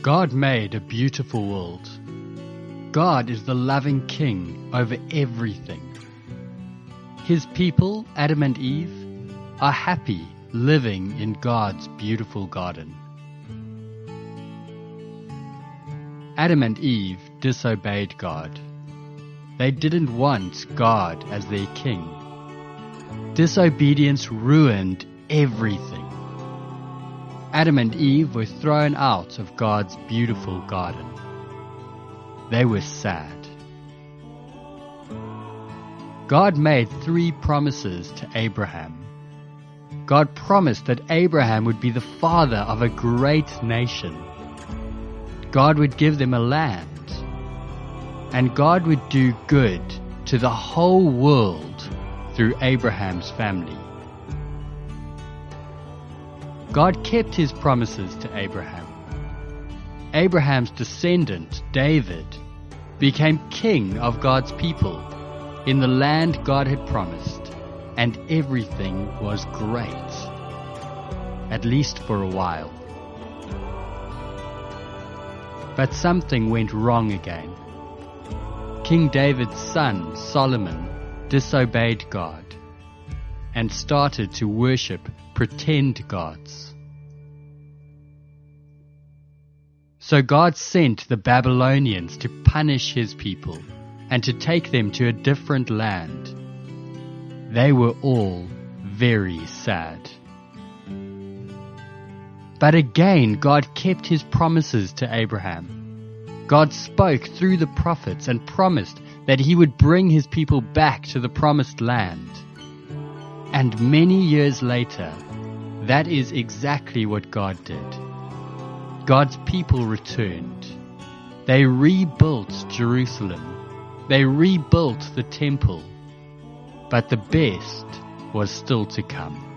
God made a beautiful world. God is the loving King over everything. His people, Adam and Eve, are happy living in God's beautiful garden. Adam and Eve disobeyed God. They didn't want God as their king. Disobedience ruined everything. Adam and Eve were thrown out of God's beautiful garden. They were sad. God made 3 promises to Abraham. God promised that Abraham would be the father of a great nation. God would give them a land. And God would do good to the whole world through Abraham's family. God kept his promises to Abraham. Abraham's descendant, David, became king of God's people in the land God had promised, and everything was great, at least for a while. But something went wrong again. King David's son, Solomon, disobeyed God and started to worship pretend gods. So God sent the Babylonians to punish his people and to take them to a different land. They were all very sad. But again, God kept his promises to Abraham. God spoke through the prophets and promised that he would bring his people back to the promised land. And many years later, that is exactly what God did. God's people returned. They rebuilt Jerusalem. They rebuilt the temple. But the best was still to come.